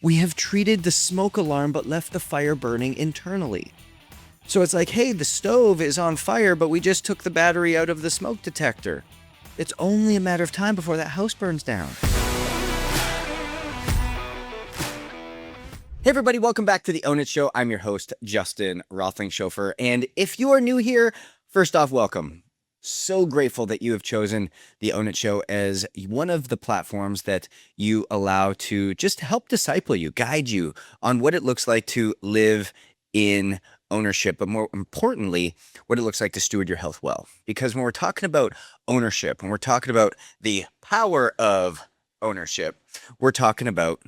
We have treated the smoke alarm but left the fire burning internally. So it's like, hey, the stove is on fire, but we just took the battery out of the smoke detector. It's only a matter of time before that house burns down. Hey everybody, welcome back to the Own It Show. I'm your host, Justin Roethlingshoefer. And if you are new here, first off, welcome. So grateful that you have chosen the Own It Show as one of the platforms that you allow to just help disciple you, guide you on what it looks like to live in ownership, but more importantly, what it looks like to steward your health well. Because when we're talking about ownership, when we're talking about the power of ownership, we're talking about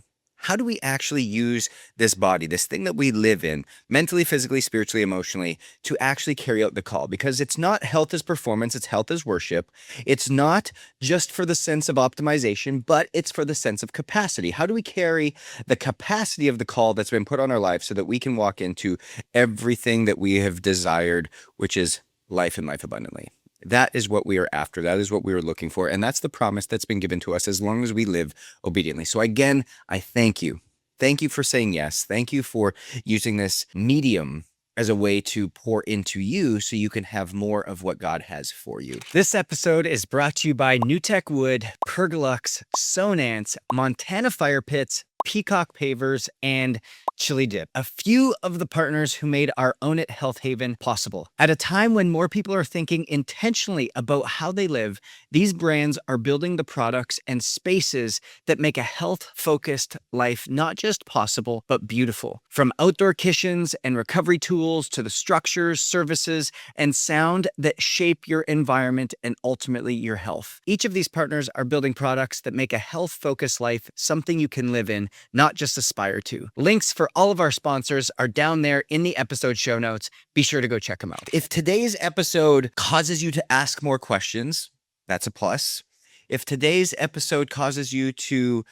how do we actually use this body, this thing that we live in, mentally, physically, spiritually, emotionally, to actually carry out the call? Because it's not health as performance, it's health as worship. It's not just for the sense of optimization, but it's for the sense of capacity. How do we carry the capacity of the call that's been put on our life so that we can walk into everything that we have desired, which is life and life abundantly? That is what we are after. That is what we are looking for. And that's the promise that's been given to us as long as we live obediently. So again, I thank you. Thank you for saying yes. Thank you for using this medium as a way to pour into you so you can have more of what God has for you. This episode is brought to you by NewTek Wood, Pergolux, Sonance, Montana Fire Pits, Peacock Pavers, and Chili Dip, a few of the partners who made our Own It Health Haven possible. At a time when more people are thinking intentionally about how they live, these brands are building the products and spaces that make a health-focused life not just possible, but beautiful. From outdoor kitchens and recovery tools to the structures, services, and sound that shape your environment and ultimately your health. Each of these partners are building products that make a health-focused life something you can live in, not just aspire to. Links for all of our sponsors are down there in the episode show notes. Be sure to go check them out. If today's episode causes you to ask more questions, that's a plus. If today's episode causes you to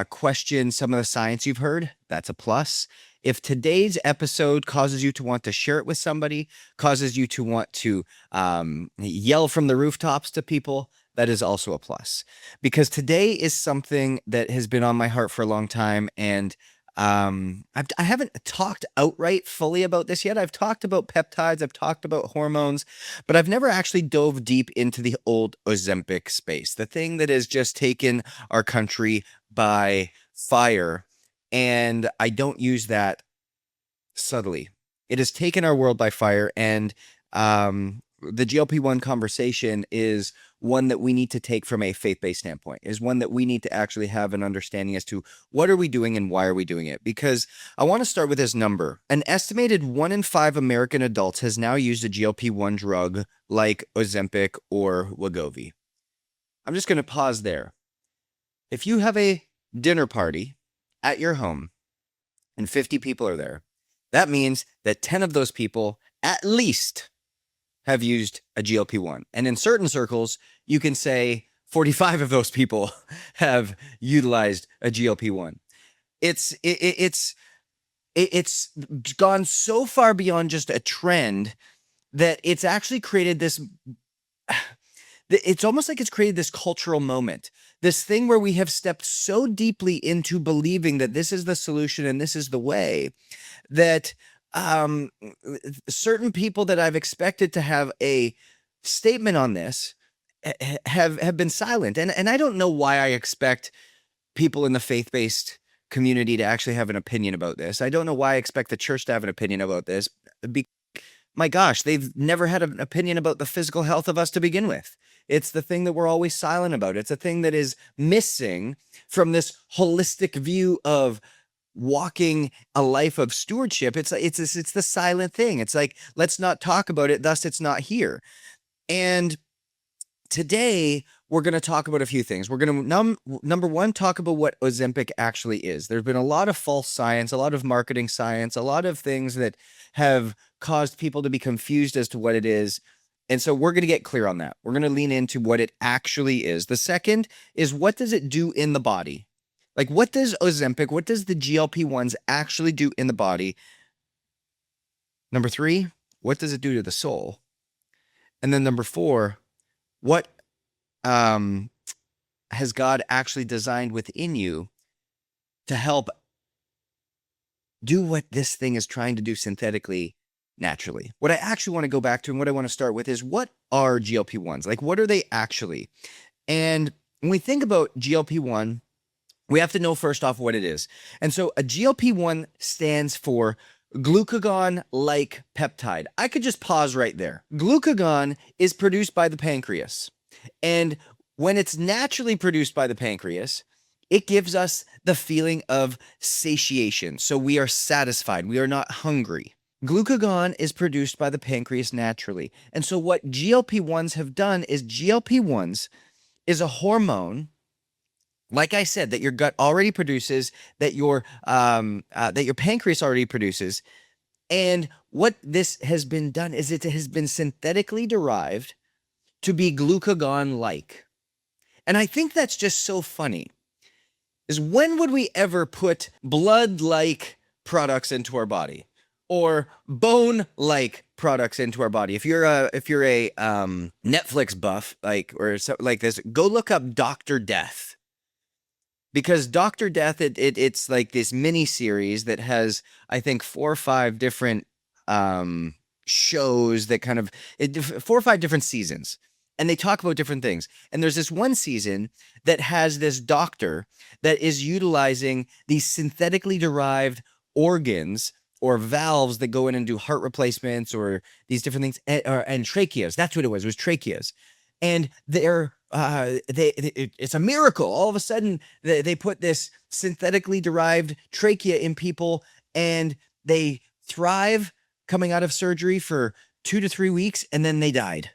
question some of the science you've heard, that's a plus. If today's episode causes you to want to share it with somebody, causes you to want to yell from the rooftops to people, that is also a plus. Because today is something that has been on my heart for a long time, and I haven't talked outright fully about this yet. I've talked about peptides, I've talked about hormones, but I've never actually dove deep into the old Ozempic space, the thing that has just taken our country by fire. And I don't use that subtly. It has taken our world by fire, and the GLP-1 conversation is one that we need to take from a faith-based standpoint, is one that we need to actually have an understanding as to what are we doing and why are we doing it? Because I want to start with this number. An estimated 1 in 5 American adults has now used a GLP-1 drug like Ozempic or Wegovy. I'm just going to pause there. If you have a dinner party at your home and 50 people are there, that means that 10 of those people at least have used a GLP-1. And in certain circles, you can say 45 of those people have utilized a GLP-1. It's gone so far beyond just a trend that it's actually created this, it's almost like it's created this cultural moment, this thing where we have stepped so deeply into believing that this is the solution and this is the way that certain people that I've expected to have a statement on this have been silent. And I don't know why I expect people in the faith-based community to actually have an opinion about this. I don't know why I expect the church to have an opinion about this. My gosh, they've never had an opinion about the physical health of us to begin with. It's the thing that we're always silent about. It's a thing that is missing from this holistic view of walking a life of stewardship. It's the silent thing. It's like, let's not talk about it, thus it's not here. And today we're going to talk about a few things. We're going to number one, talk about what Ozempic actually is. There's been a lot of false science, a lot of marketing science, a lot of things that have caused people to be confused as to what it is. And so we're going to get clear on that. We're going to lean into what it actually is. The second is, what does it do in the body? Like, what does Ozempic, what does the GLP-1s actually do in the body? Number three, what does it do to the soul? And then number four, what has God actually designed within you to help do what this thing is trying to do synthetically naturally. What I actually want to go back to and what I want to start with is, what are GLP-1s? Like, what are they actually? And when we think about GLP-1, we have to know first off what it is. And so a GLP-1 stands for glucagon-like peptide. I could just pause right there. Glucagon is produced by the pancreas. And when it's naturally produced by the pancreas, it gives us the feeling of satiation. So we are satisfied. We are not hungry. Glucagon is produced by the pancreas naturally. And so what GLP-1s have done is, GLP-1s is a hormone, like I said, that your gut already produces, that your pancreas already produces. And what this has been done is, it has been synthetically derived to be glucagon-like. And I think that's just so funny. Is, when would we ever put blood-like products into our body, or bone-like products into our body? If you're a Netflix buff, or something like this, go look up Dr. Death. Because Dr. Death, it's like this mini series that has, I think, 4 or 5 different shows that kind of 4 or 5 different seasons, and they talk about different things. And there's this one season that has this doctor that is utilizing these synthetically derived organs or valves that go in and do heart replacements or these different things, and tracheas. That's what it was tracheas. And it's a miracle. All of a sudden, they put this synthetically derived trachea in people, and they thrive coming out of surgery for 2 to 3 weeks, and then they died,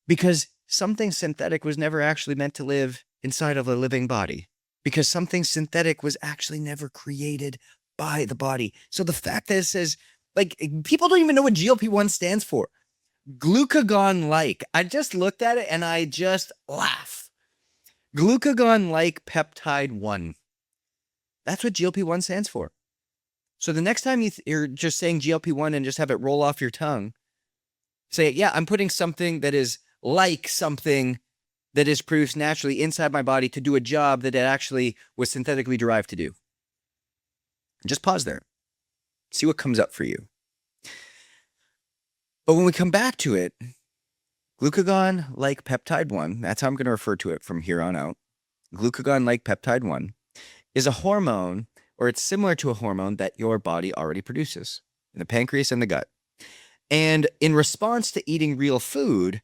because something synthetic was never actually meant to live inside of a living body, because something synthetic was actually never created by the body. So the fact that it says, like, people don't even know what GLP-1 stands for. Glucagon-like. I just looked at it and I just laugh. Glucagon-like peptide 1. That's what GLP-1 stands for. So the next time you're just saying GLP-1 and just have it roll off your tongue, say, yeah, I'm putting something that is like something that is produced naturally inside my body to do a job that it actually was synthetically derived to do. Just pause there. See what comes up for you. But when we come back to it, glucagon-like peptide 1, that's how I'm going to refer to it from here on out. Glucagon-like peptide 1 is a hormone, or it's similar to a hormone that your body already produces in the pancreas and the gut. And in response to eating real food,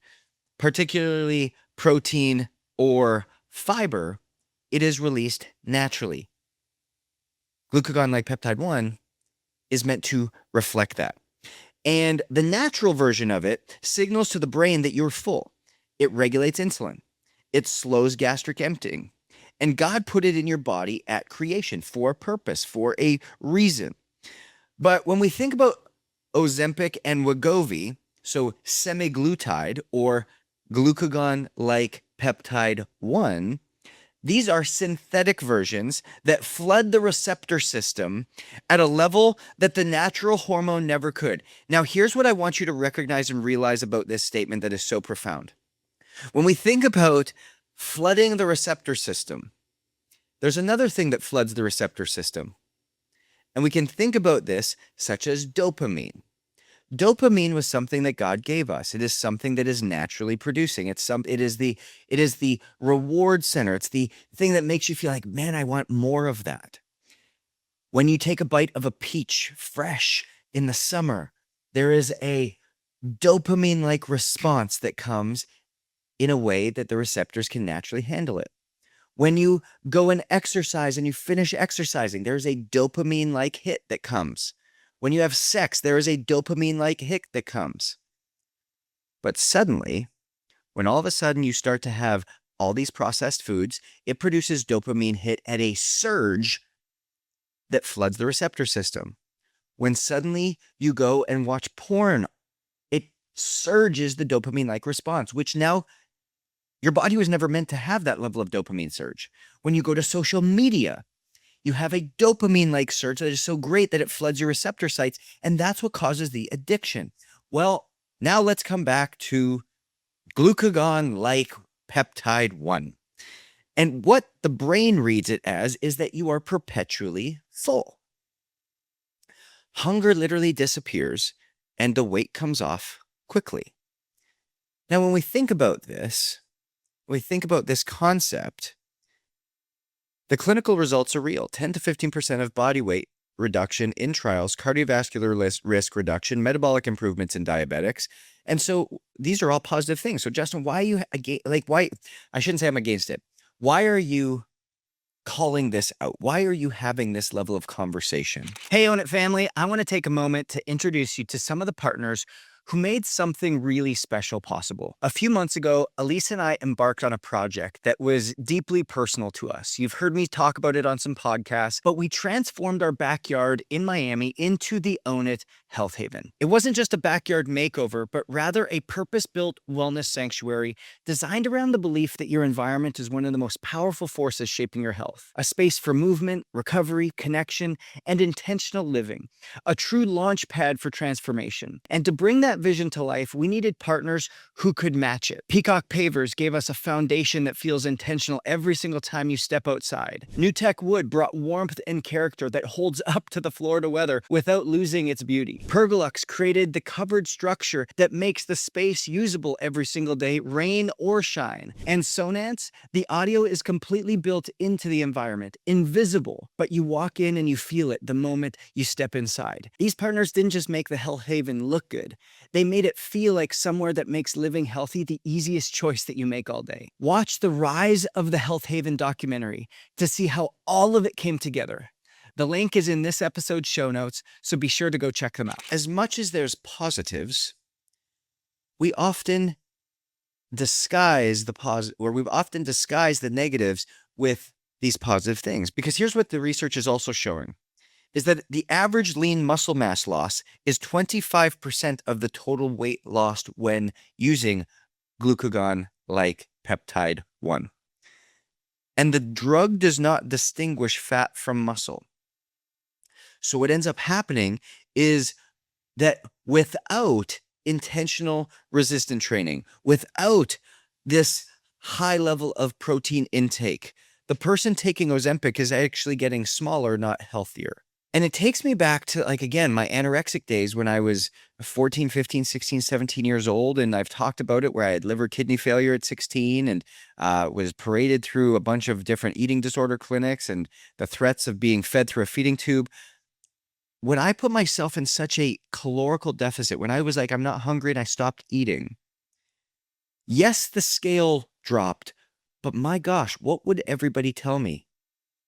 particularly protein or fiber, it is released naturally. Glucagon-like peptide 1 is meant to reflect that. And the natural version of it signals to the brain that you're full. It regulates insulin. It slows gastric emptying. And God put it in your body at creation for a purpose, for a reason. But when we think about Ozempic and Wegovy, so semaglutide or glucagon-like peptide 1, these are synthetic versions that flood the receptor system at a level that the natural hormone never could. Now, here's what I want you to recognize and realize about this statement that is so profound. When we think about flooding the receptor system, there's another thing that floods the receptor system. And we can think about this such as dopamine. Dopamine was something that God gave us. It is something that is naturally producing. It is the reward center. It's the thing that makes you feel like, man, I want more of that. When you take a bite of a peach fresh in the summer, there is a dopamine-like response that comes in a way that the receptors can naturally handle it. When you go and exercise and you finish exercising, there's a dopamine-like hit that comes. When you have sex, there is a dopamine-like hit that comes. But suddenly, when all of a sudden you start to have all these processed foods, it produces dopamine hit at a surge that floods the receptor system. When suddenly you go and watch porn, it surges the dopamine-like response, which now your body was never meant to have that level of dopamine surge. When you go to social media, you have a dopamine-like surge that is so great that it floods your receptor sites, and that's what causes the addiction. Well, now let's come back to glucagon-like peptide 1. And what the brain reads it as is that you are perpetually full. hunger literally disappears and the weight comes off quickly. Now, when we think about this concept, the clinical results are real. 10 to 15% of body weight reduction in trials, cardiovascular risk reduction, metabolic improvements in diabetics. And so these are all positive things. So Justin, why are you why I shouldn't say I'm against it. Why are you calling this out? Why are you having this level of conversation? Hey, Own It family, I want to take a moment to introduce you to some of the partners who made something really special possible. A few months ago, Alyse and I embarked on a project that was deeply personal to us. You've heard me talk about it on some podcasts, but we transformed our backyard in Miami into the Own It Health Haven. It wasn't just a backyard makeover, but rather a purpose-built wellness sanctuary designed around the belief that your environment is one of the most powerful forces shaping your health. A space for movement, recovery, connection, and intentional living. A true launch pad for transformation. And to bring that vision to life, we needed partners who could match it. Peacock Pavers gave us a foundation that feels intentional every single time you step outside. New Tech Wood brought warmth and character that holds up to the Florida weather without losing its beauty. Pergolux created the covered structure that makes the space usable every single day, rain or shine. And Sonance, the audio is completely built into the environment, invisible, but you walk in and you feel it the moment you step inside. These partners didn't just make the Health Haven look good. They made it feel like somewhere that makes living healthy the easiest choice that you make all day. Watch the rise of the Health Haven documentary to see how all of it came together. The link is in this episode's show notes, so be sure to go check them out. As much as there's positives, we often disguise we've often disguised the negatives with these positive things. Because here's what the research is also showing, is that the average lean muscle mass loss is 25% of the total weight lost when using glucagon-like peptide 1. And the drug does not distinguish fat from muscle. So what ends up happening is that without intentional resistant training, without this high level of protein intake, the person taking Ozempic is actually getting smaller, not healthier. And it takes me back to, again, my anorexic days when I was 14, 15, 16, 17 years old. And I've talked about it where I had liver kidney failure at 16 and was paraded through a bunch of different eating disorder clinics and the threats of being fed through a feeding tube. When I put myself in such a calorical deficit, when I was like, I'm not hungry and I stopped eating, yes, the scale dropped, but my gosh, what would everybody tell me?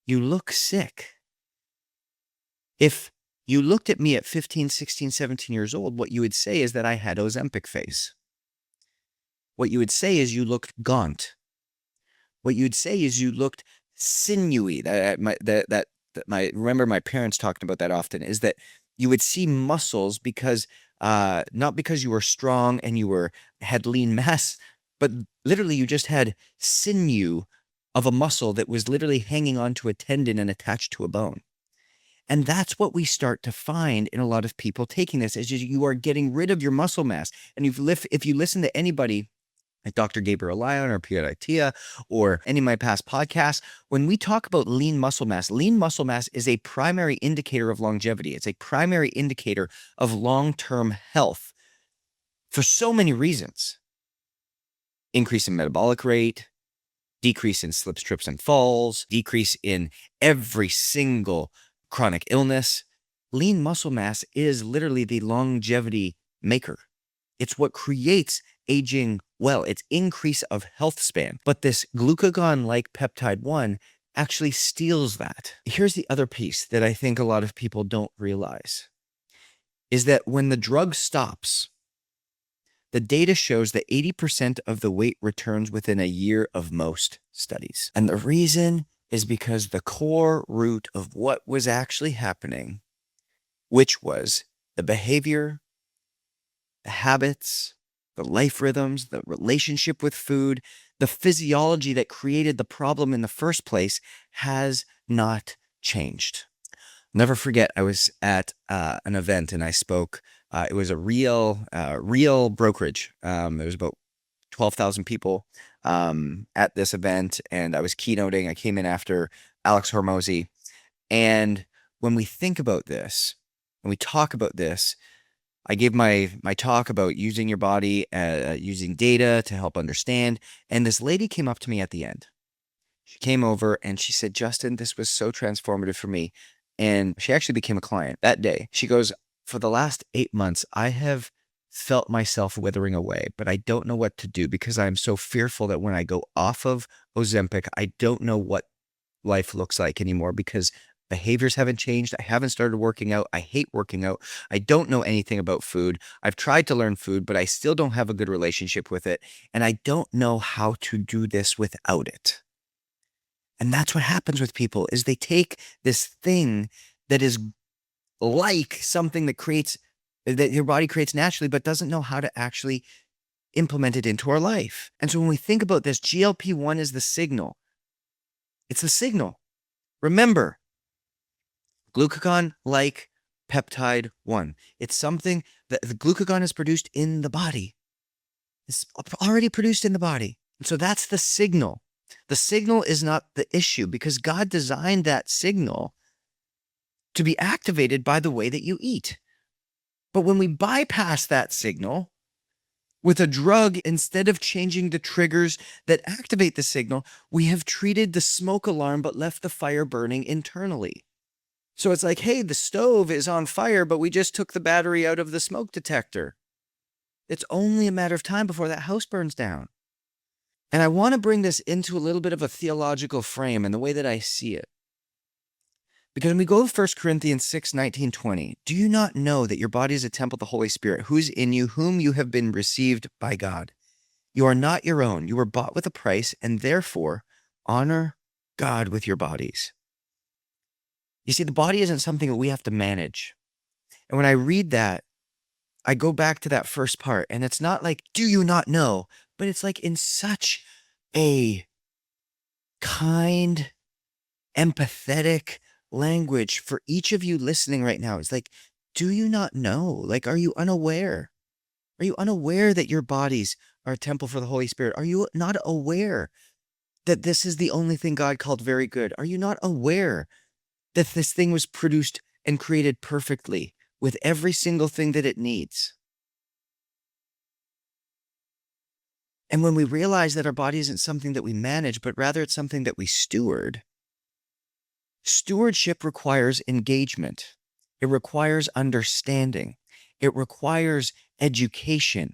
You look sick. If you looked at me at 15, 16, 17 years old, what you would say is that I had Ozempic face. What you would say is you looked gaunt. What you'd say is you looked sinewy. Remember my parents talked about that often, is that you would see muscles because, not because you were strong and you had lean mass, but literally you just had sinew of a muscle that was literally hanging onto a tendon and attached to a bone. And that's what we start to find in a lot of people taking this, is you are getting rid of your muscle mass. And if you listen to anybody like Dr. Gabriel Lyon or Pierre Itia or any of my past podcasts, when we talk about lean muscle mass is a primary indicator of longevity. It's a primary indicator of long-term health for so many reasons. Increase in metabolic rate, decrease in slips, trips, and falls, decrease in every single chronic illness. Lean muscle mass is literally the longevity maker. It's what creates aging well. It's increase of health span. But this glucagon-like peptide 1 actually steals that. Here's the other piece that I think a lot of people don't realize, is that when the drug stops, the data shows that 80% of the weight returns within a year of most studies. And the reason is because the core root of what was actually happening, which was the behavior, the habits, the life rhythms, the relationship with food, the physiology that created the problem in the first place, has not changed. I'll never forget, I was at an event and I spoke. It was a real brokerage. There was about 12,000 people at this event, and I was keynoting. I came in after Alex Hormozi. And when we think about this, and we talk about this. I gave my talk about using your body, using data to help understand. And this lady came up to me at the end. She came over and she said, Justin, this was so transformative for me. And she actually became a client that day. She goes, for the last 8 months, I have felt myself withering away, but I don't know what to do because I'm so fearful that when I go off of Ozempic, I don't know what life looks like anymore because behaviors haven't changed. I haven't started working out. I hate working out. I don't know anything about food. I've tried to learn food, but I still don't have a good relationship with it. And I don't know how to do this without it. And that's what happens with people is they take this thing that is like something that your body creates naturally, but doesn't know how to actually implement it into our life. And so when we think about this, GLP-1 is the signal. It's the signal. Remember, glucagon-like peptide 1. It's something that the glucagon is produced in the body. It's already produced in the body. And so that's the signal. The signal is not the issue because God designed that signal to be activated by the way that you eat. But when we bypass that signal with a drug, instead of changing the triggers that activate the signal, we have treated the smoke alarm but left the fire burning internally. So it's like, hey, the stove is on fire, but we just took the battery out of the smoke detector. It's only a matter of time before that house burns down. And I want to bring this into a little bit of a theological frame and the way that I see it. Because when we go to 1 Corinthians 6, 19, 20, do you not know that your body is a temple of the Holy Spirit, who's in you, whom you have been received by God? You are not your own. You were bought with a price, and therefore honor God with your bodies. You see, the body isn't something that we have to manage. And when I read that, I go back to that first part, and it's not like, do you not know? But it's like in such a kind, empathetic language for each of you listening right now. It's like, do you not know? Like, are you unaware? Are you unaware that your bodies are a temple for the Holy Spirit? Are you not aware that this is the only thing God called very good? Are you not aware that this thing was produced and created perfectly with every single thing that it needs? And when we realize that our body isn't something that we manage, but rather it's something that we steward, stewardship requires engagement. It requires understanding. It requires education.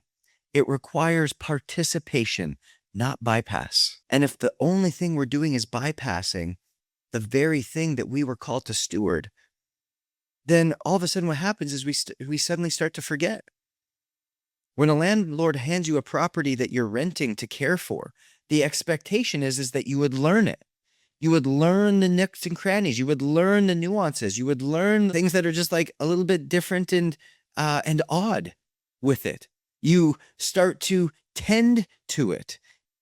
It requires participation, not bypass. And if the only thing we're doing is bypassing the very thing that we were called to steward, then all of a sudden what happens is we suddenly start to forget. When a landlord hands you a property that you're renting to care for, the expectation is that you would learn it. You would learn the nooks and crannies. You would learn the nuances. You would learn things that are just like a little bit different and odd with it. You start to tend to it.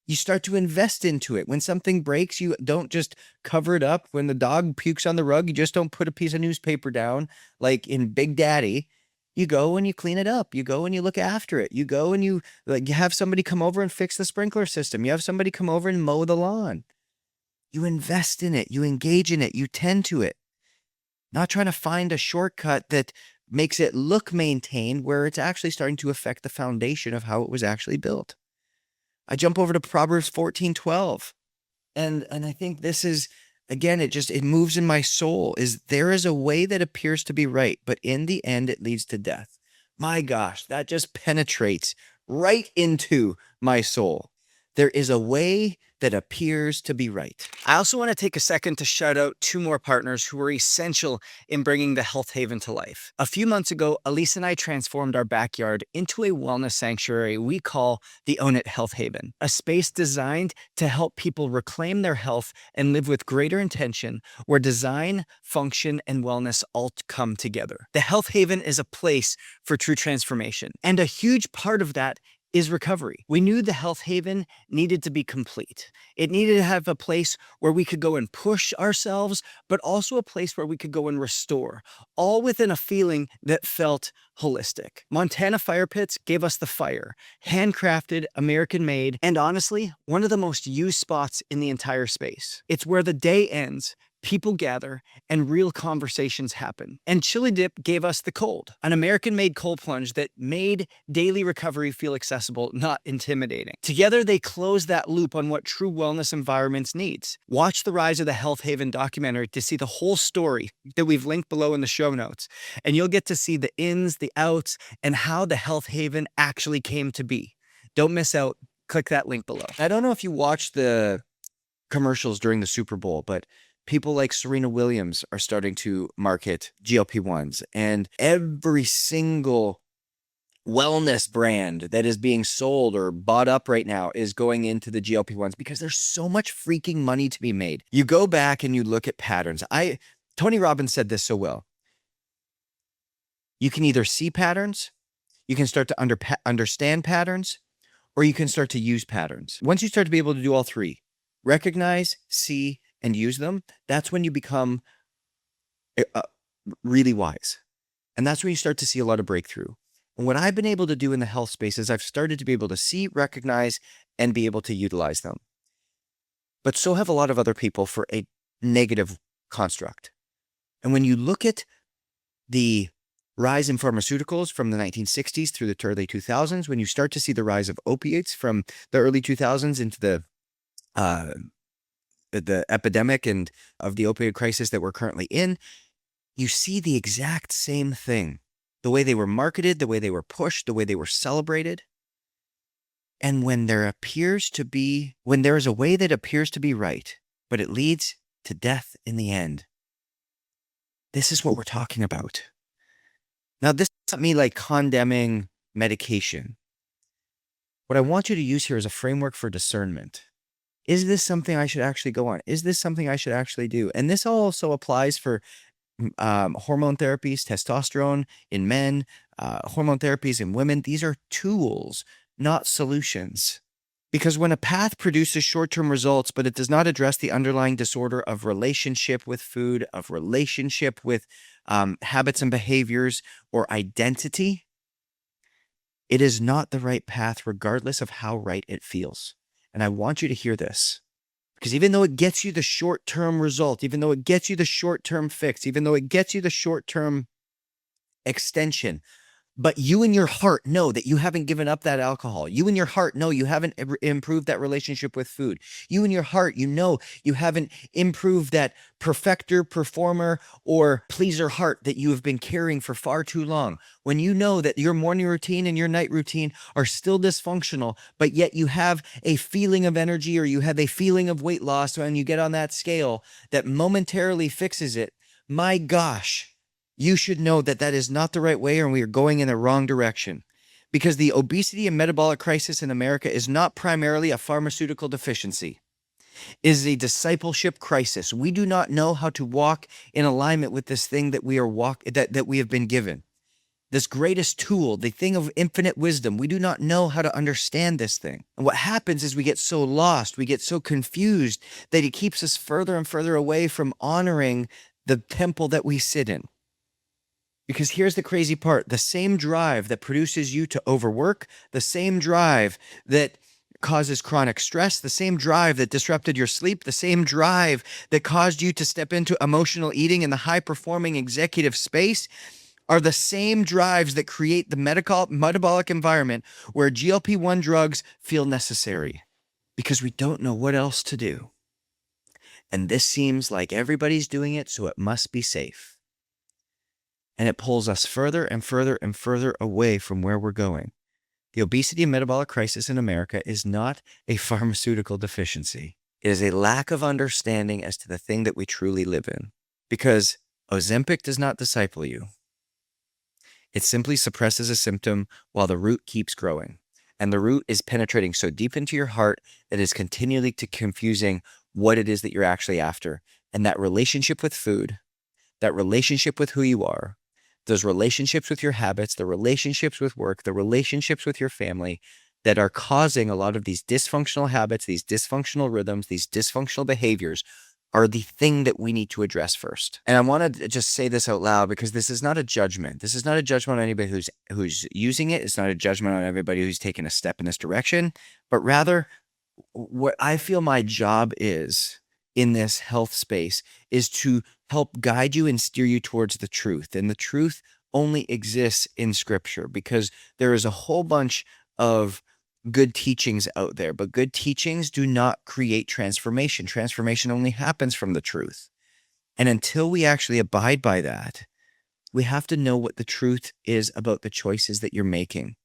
You start to invest into it. When something breaks, you don't just cover it up. When the dog pukes on the rug, you just don't put a piece of newspaper down like in Big Daddy. You go and you clean it up. You go and you look after it. You go and you have somebody come over and fix the sprinkler system. You have somebody come over and mow the lawn. You invest in it. You engage in it. You tend to it. Not trying to find a shortcut that makes it look maintained where it's actually starting to affect the foundation of how it was actually built. I jump over to Proverbs 14:12. And I think this is, again, it moves in my soul, is there is a way that appears to be right, but in the end, it leads to death. My gosh, that just penetrates right into my soul. There is a way that appears to be right. I also want to take a second to shout out 2 more partners who were essential in bringing the Health Haven to life. A few months ago, Alyse and I transformed our backyard into a wellness sanctuary we call the Own It Health Haven, a space designed to help people reclaim their health and live with greater intention, where design, function, and wellness all come together. The Health Haven is a place for true transformation, and a huge part of that is recovery. We knew the Health Haven needed to be complete. It needed to have a place where we could go and push ourselves, but also a place where we could go and restore, all within a feeling that felt holistic. Montana Fire Pits gave us the fire, handcrafted, American-made, and honestly, one of the most used spots in the entire space. It's where the day ends, people gather, and real conversations happen. And Chili Dip gave us the cold, an American-made cold plunge that made daily recovery feel accessible, not intimidating. Together, they close that loop on what true wellness environments needs. Watch the rise of the Health Haven documentary to see the whole story that we've linked below in the show notes. And you'll get to see the ins, the outs, and how the Health Haven actually came to be. Don't miss out. Click that link below. I don't know if you watched the commercials during the Super Bowl, but people like Serena Williams are starting to market GLP-1s, and every single wellness brand that is being sold or bought up right now is going into the GLP-1s because there's so much freaking money to be made. You go back and you look at patterns. Tony Robbins said this so well. You can either see patterns, you can start to understand patterns, or you can start to use patterns. Once you start to be able to do all three, recognize, see, and use them, that's when you become really wise. And that's when you start to see a lot of breakthrough. And what I've been able to do in the health space is I've started to be able to see, recognize, and be able to utilize them. But so have a lot of other people for a negative construct. And when you look at the rise in pharmaceuticals from the 1960s through the early 2000s, when you start to see the rise of opiates from the early 2000s into the epidemic and of the opioid crisis that we're currently in, you see the exact same thing. The way they were marketed, the way they were pushed, the way they were celebrated. And when there is a way that appears to be right, but it leads to death in the end, this is what we're talking about. Now, this is not me like condemning medication. What I want you to use here is a framework for discernment. Is this something I should actually go on? Is this something I should actually do? And this also applies for hormone therapies, testosterone in men, hormone therapies in women. These are tools, not solutions. Because when a path produces short-term results, but it does not address the underlying disorder of relationship with food, of relationship with habits and behaviors, or identity, it is not the right path regardless of how right it feels. And I want you to hear this. Because even though it gets you the short-term result, even though it gets you the short-term fix, even though it gets you the short-term extension, but you in your heart know that you haven't given up that alcohol. You in your heart know you haven't improved that relationship with food. You in your heart, you know you haven't improved that perfecter, performer, or pleaser heart that you have been carrying for far too long. When you know that your morning routine and your night routine are still dysfunctional, but yet you have a feeling of energy or you have a feeling of weight loss when you get on that scale that momentarily fixes it, my gosh, you should know that that is not the right way and we are going in the wrong direction. Because the obesity and metabolic crisis in America is not primarily a pharmaceutical deficiency. It is a discipleship crisis. We do not know how to walk in alignment with this thing that we have been given. This greatest tool, the thing of infinite wisdom. We do not know how to understand this thing. And what happens is we get so lost, we get so confused that it keeps us further and further away from honoring the temple that we sit in. Because here's the crazy part. The same drive that produces you to overwork, the same drive that causes chronic stress, the same drive that disrupted your sleep, the same drive that caused you to step into emotional eating in the high-performing executive space are the same drives that create the metabolic environment where GLP-1 drugs feel necessary. Because we don't know what else to do. And this seems like everybody's doing it, so it must be safe. And it pulls us further and further and further away from where we're going. The obesity and metabolic crisis in America is not a pharmaceutical deficiency. It is a lack of understanding as to the thing that we truly live in. Because Ozempic does not disciple you. It simply suppresses a symptom while the root keeps growing. And the root is penetrating so deep into your heart that it is continually confusing what it is that you're actually after. And that relationship with food, that relationship with who you are, those relationships with your habits, the relationships with work, the relationships with your family that are causing a lot of these dysfunctional habits, these dysfunctional rhythms, these dysfunctional behaviors are the thing that we need to address first. And I want to just say this out loud because this is not a judgment. This is not a judgment on anybody who's using it. It's not a judgment on everybody who's taken a step in this direction, but rather what I feel my job is in this health space is to help guide you and steer you towards the truth. And the truth only exists in Scripture, because there is a whole bunch of good teachings out there, but good teachings do not create transformation. Transformation only happens from the truth. And until we actually abide by that, we have to know what the truth is about the choices that you're making.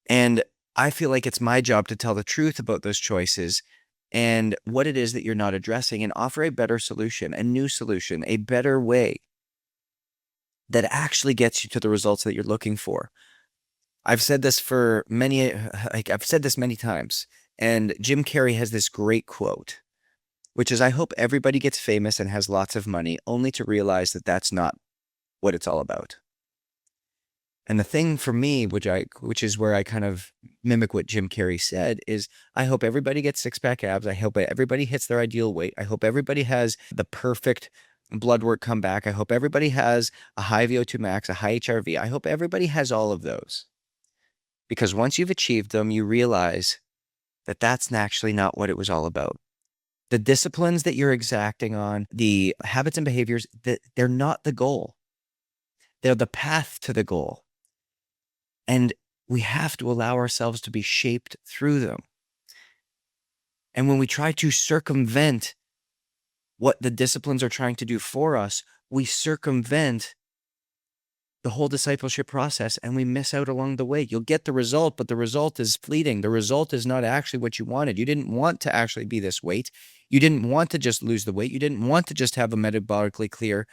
And I feel like it's my job to tell the truth about those choices and what it is that you're not addressing, and offer a better solution, a new solution, a better way that actually gets you to the results that you're looking for. I've said this many times, and Jim Carrey has this great quote, which is, I hope everybody gets famous and has lots of money, only to realize that that's not what it's all about. And the thing for me, which is where I kind of mimic what Jim Carrey said, is I hope everybody gets six-pack abs. I hope everybody hits their ideal weight. I hope everybody has the perfect blood work come back. I hope everybody has a high VO2 max, a high HRV. I hope everybody has all of those. Because once you've achieved them, you realize that that's actually not what it was all about. The disciplines that you're exacting on, the habits and behaviors, they're not the goal. They're the path to the goal. And we have to allow ourselves to be shaped through them. And when we try to circumvent what the disciplines are trying to do for us, we circumvent the whole discipleship process, and we miss out along the way. You'll get the result, but the result is fleeting. The result is not actually what you wanted. You didn't want to actually be this weight. You didn't want to just lose the weight. You didn't want to just have a metabolically clear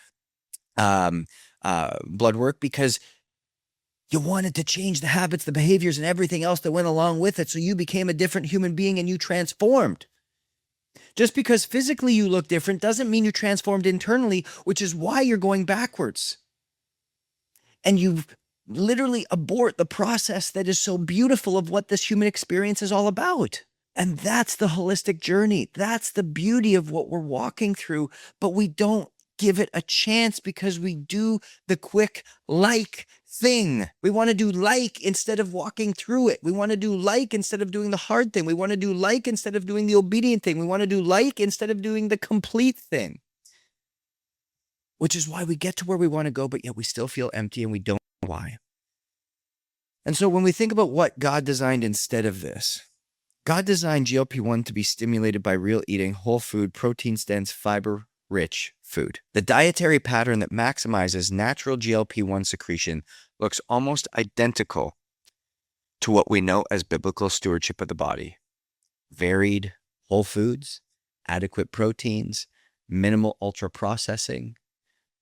blood work, because you wanted to change the habits, the behaviors, and everything else that went along with it. So you became a different human being and you transformed. Just because physically you look different doesn't mean you transformed internally, which is why you're going backwards. And you literally abort the process that is so beautiful of what this human experience is all about. And that's the holistic journey. That's the beauty of what we're walking through, but we don't give it a chance because we do the quick like thing. We want to do like instead of walking through it. We want to do like instead of doing the hard thing. We want to do like instead of doing the obedient thing. We want to do like instead of doing the complete thing. Which is why we get to where we want to go, but yet we still feel empty and we don't know why. And so when we think about what God designed instead of this, God designed GLP-1 to be stimulated by real eating, whole food, protein-dense, fiber-rich food. The dietary pattern that maximizes natural GLP-1 secretion looks almost identical to what we know as biblical stewardship of the body. Varied whole foods, adequate proteins, minimal ultra-processing,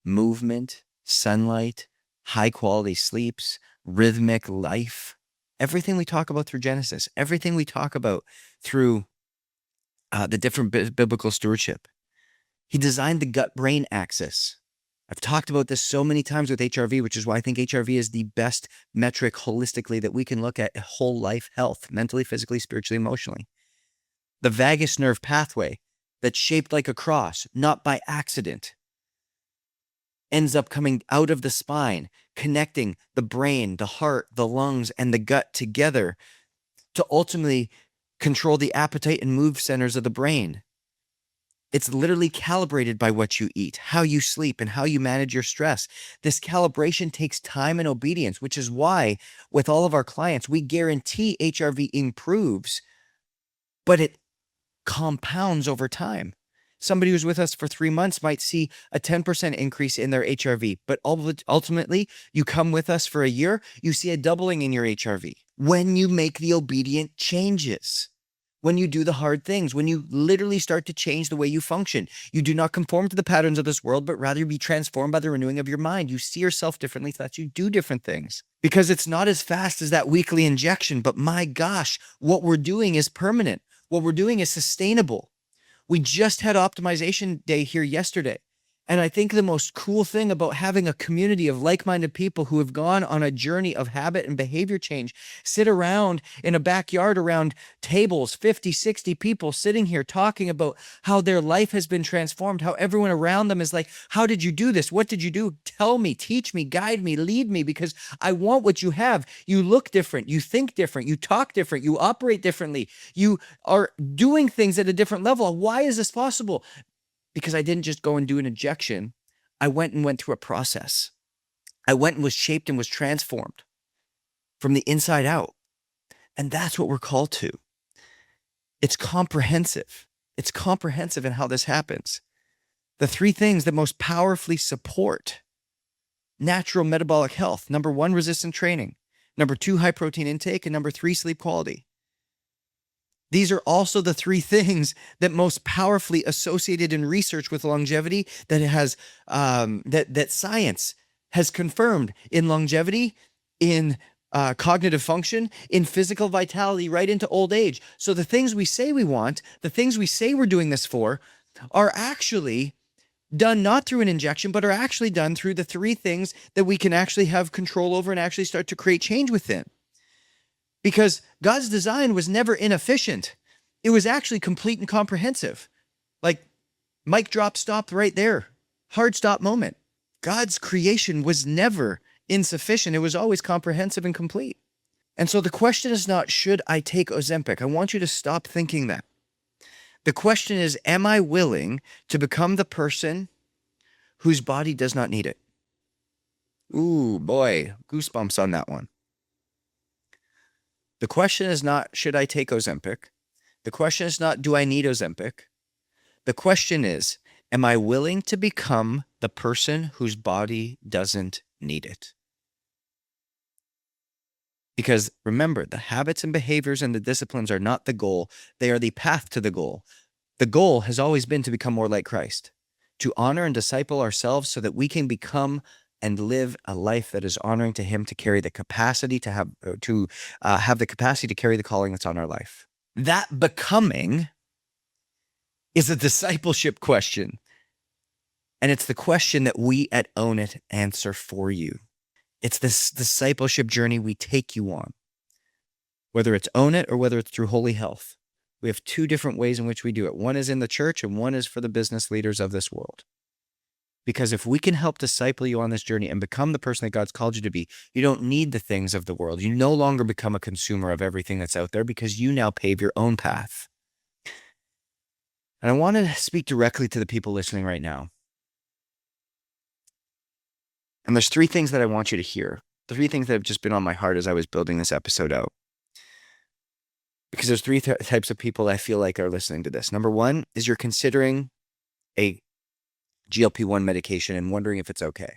movement, sunlight, high-quality sleeps, rhythmic life. Everything we talk about through Genesis, everything we talk about through the different biblical stewardship. He designed the gut-brain axis. I've talked about this so many times with HRV, which is why I think HRV is the best metric holistically that we can look at whole life health, mentally, physically, spiritually, emotionally. The vagus nerve pathway that's shaped like a cross, not by accident, ends up coming out of the spine, connecting the brain, the heart, the lungs, and the gut together to ultimately control the appetite and move centers of the brain. It's literally calibrated by what you eat, how you sleep, and how you manage your stress. This calibration takes time and obedience, which is why with all of our clients, we guarantee HRV improves, but it compounds over time. Somebody who's with us for 3 months might see a 10% increase in their HRV, but ultimately, you come with us for a year, you see a doubling in your HRV when you make the obedient changes. When you do the hard things, when you literally start to change the way you function. You do not conform to the patterns of this world, but rather be transformed by the renewing of your mind. You see yourself differently so that you do different things. Because it's not as fast as that weekly injection, but my gosh, what we're doing is permanent. What we're doing is sustainable. We just had optimization day here yesterday, And I think the most cool thing about having a community of like-minded people who have gone on a journey of habit and behavior change, sit around in a backyard around tables, 50, 60 people sitting here talking about how their life has been transformed, how everyone around them is like, how did you do this? What did you do? Tell me, teach me, guide me, lead me, because I want what you have. You look different. You think different. You talk different. You operate differently. You are doing things at a different level. Why is this possible? Because I didn't just go and do an injection. I went through a process. I went and was shaped and was transformed from the inside out. And that's what we're called to. It's comprehensive. It's comprehensive in how this happens. The three things that most powerfully support natural metabolic health. Number 1, resistant training. Number 2, high protein intake. And number 3, sleep quality. These are also the three things that most powerfully associated in research with longevity that has that science has confirmed in longevity, in cognitive function, in physical vitality, right into old age. So the things we say we want, the things we say we're doing this for, are actually done not through an injection, but are actually done through the three things that we can actually have control over and actually start to create change within. Because God's design was never inefficient. It was actually complete and comprehensive. Like, mic drop, stop right there. Hard stop moment. God's creation was never insufficient. It was always comprehensive and complete. And so the question is not, should I take Ozempic? I want you to stop thinking that. The question is, am I willing to become the person whose body does not need it? Ooh, boy, goosebumps on that one. The question is not, should I take Ozempic? The question is not, do I need Ozempic? The question is, am I willing to become the person whose body doesn't need it? Because remember, the habits and behaviors and the disciplines are not the goal. They are the path to the goal. The goal has always been to become more like Christ, to honor and disciple ourselves so that we can become and live a life that is honoring to him, to carry the capacity to have the capacity to carry the calling that's on our life. That becoming is a discipleship question. And it's the question that we at Own It answer for you. It's this discipleship journey we take you on. Whether it's Own It or whether it's through Holy Health. We have two different ways in which we do it. One is in the church and one is for the business leaders of this world. Because if we can help disciple you on this journey and become the person that God's called you to be, you don't need the things of the world. You no longer become a consumer of everything that's out there because you now pave your own path. And I want to speak directly to the people listening right now. And there's three things that I want you to hear. The three things that have just been on my heart as I was building this episode out. Because there's three types of people I feel like are listening to this. Number 1 is you're considering a GLP-1 medication and wondering if it's okay.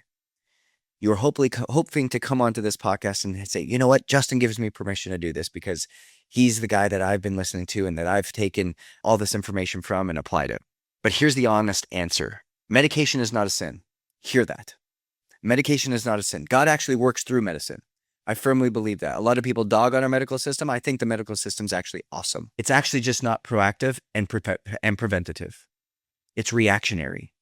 You're hoping to come onto this podcast and say, you know what, Justin gives me permission to do this because he's the guy that I've been listening to and that I've taken all this information from and applied it. But here's the honest answer. Medication is not a sin. Hear that. Medication is not a sin. God actually works through medicine. I firmly believe that. A lot of people dog on our medical system. I think the medical system's actually awesome. It's actually just not proactive and preventative. It's reactionary.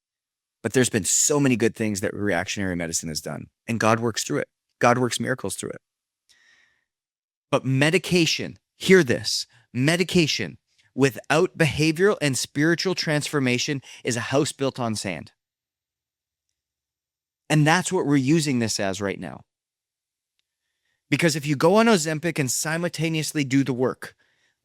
But there's been so many good things that reactionary medicine has done, and God works through it. God works miracles through it. But medication, hear this, medication without behavioral and spiritual transformation is a house built on sand. And that's what we're using this as right now. Because if you go on Ozempic and simultaneously do the work,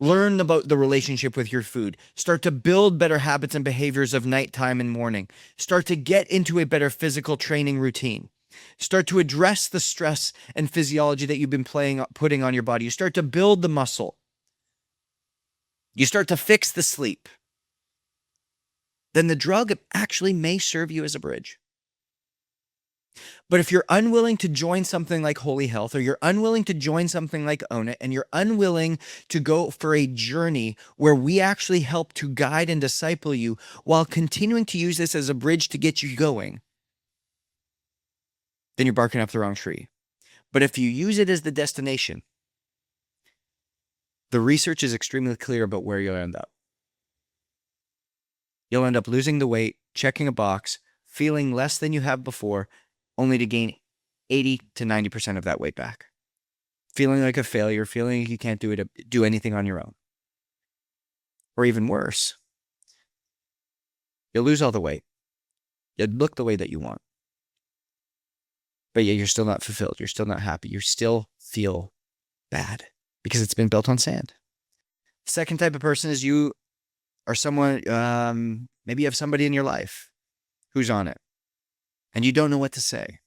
learn about the relationship with your food, start to build better habits and behaviors of nighttime and morning, start to get into a better physical training routine, start to address the stress and physiology that you've been putting on your body, you start to build the muscle, you start to fix the sleep, then the drug actually may serve you as a bridge. But if you're unwilling to join something like Holy Health, or you're unwilling to join something like Own It, and you're unwilling to go for a journey where we actually help to guide and disciple you while continuing to use this as a bridge to get you going, then you're barking up the wrong tree. But if you use it as the destination, the research is extremely clear about where you'll end up. You'll end up losing the weight, checking a box, feeling less than you have before, only to gain 80 to 90% of that weight back. Feeling like a failure, feeling like you can't do anything on your own. Or even worse, you'll lose all the weight. You'll look the way that you want. But yet you're still not fulfilled. You're still not happy. You still feel bad because it's been built on sand. Second type of person is you are someone, maybe you have somebody in your life who's on it and you don't know what to say.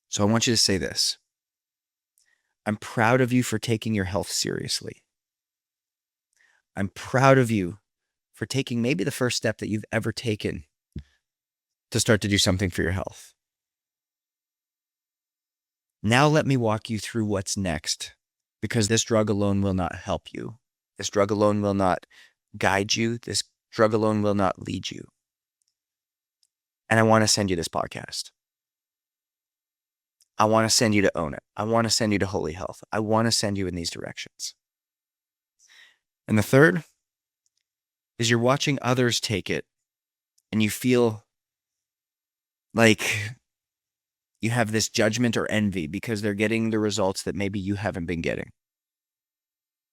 So I want you to say this. I'm proud of you for taking your health seriously. I'm proud of you for taking maybe the first step that you've ever taken to start to do something for your health. Now let me walk you through what's next, because this drug alone will not help you. This drug alone will not guide you. This drug alone will not lead you. And I want to send you this podcast. I want to send you to Own It. I want to send you to Holy Health. I want to send you in these directions. And the third is you're watching others take it and you feel like you have this judgment or envy because they're getting the results that maybe you haven't been getting.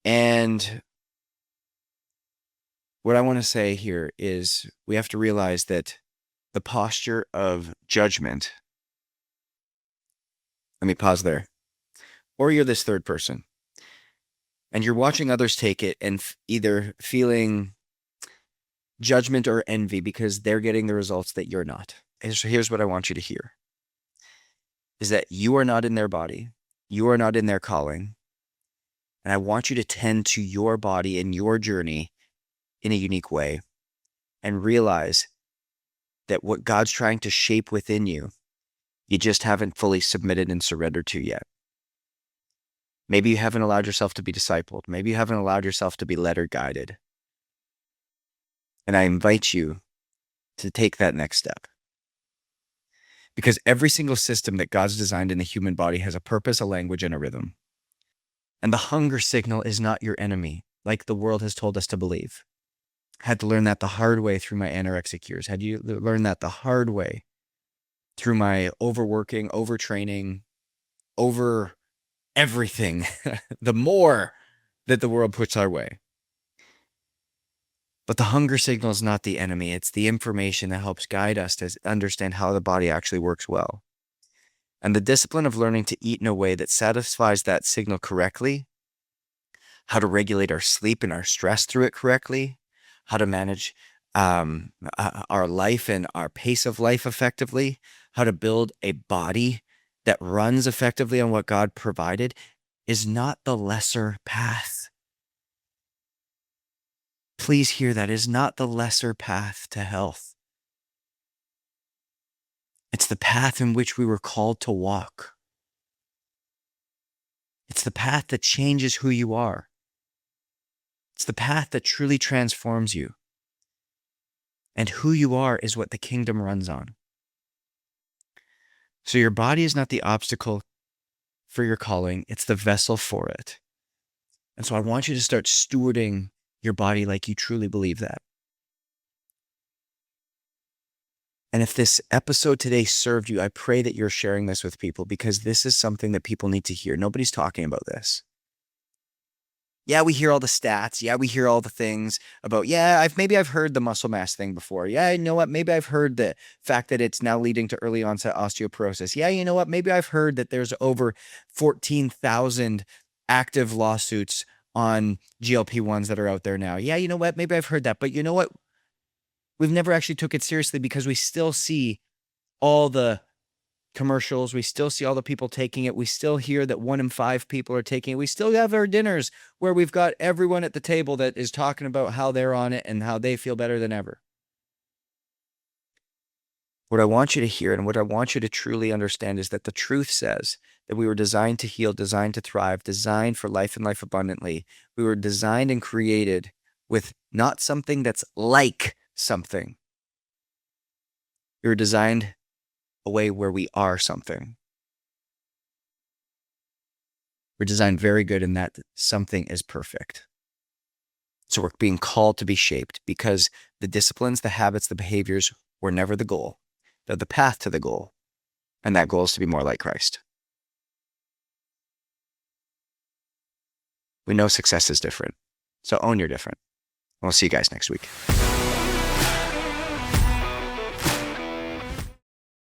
And what I want to say here is we have to realize that the posture of judgment, let me pause there, or you're this third person and you're watching others take it and either feeling judgment or envy because they're getting the results that you're not. And so here's what I want you to hear, is that you are not in their body. You are not in their calling. And I want you to tend to your body and your journey in a unique way and realize that what God's trying to shape within you, you just haven't fully submitted and surrendered to yet. Maybe you haven't allowed yourself to be discipled. Maybe you haven't allowed yourself to be led or guided. And I invite you to take that next step. Because every single system that God's designed in the human body has a purpose, a language, and a rhythm. And the hunger signal is not your enemy, like the world has told us to believe. I had to learn that the hard way through my anorexic years. Had you learn that the hard way through my overworking, overtraining, over everything, the more that the world puts our way. But the hunger signal is not the enemy. It's the information that helps guide us to understand how the body actually works well. And the discipline of learning to eat in a way that satisfies that signal correctly, how to regulate our sleep and our stress through it correctly, how to manage our life and our pace of life effectively, how to build a body that runs effectively on what God provided, is not the lesser path. Please hear that, is not the lesser path to health. It's the path in which we were called to walk. It's the path that changes who you are. It's the path that truly transforms you. And who you are is what the kingdom runs on. So your body is not the obstacle for your calling, it's the vessel for it. And so I want you to start stewarding your body like you truly believe that. And if this episode today served you, I pray that you're sharing this with people, because this is something that people need to hear. Nobody's talking about this. Yeah, we hear all the stats. Yeah, we hear all the things about, maybe I've heard the muscle mass thing before. Yeah, you know what? Maybe I've heard the fact that it's now leading to early onset osteoporosis. Yeah, you know what? Maybe I've heard that there's over 14,000 active lawsuits on GLP-1s that are out there now. Yeah, you know what? Maybe I've heard that. But you know what? We've never actually took it seriously, because we still see all the commercials. We still see all the people taking it. We still hear that 1 in 5 people are taking it. We still have our dinners where we've got everyone at the table that is talking about how they're on it and how they feel better than ever. What I want you to hear and what I want you to truly understand is that the truth says that we were designed to heal, designed to thrive, designed for life and life abundantly. We were designed and created with not something that's like something. We were designed a way where we are something. We're designed very good in that something is perfect. So we're being called to be shaped, because the disciplines, the habits, the behaviors were never the goal. They're the path to the goal. And that goal is to be more like Christ. We know success is different. So own your different. We'll see you guys next week.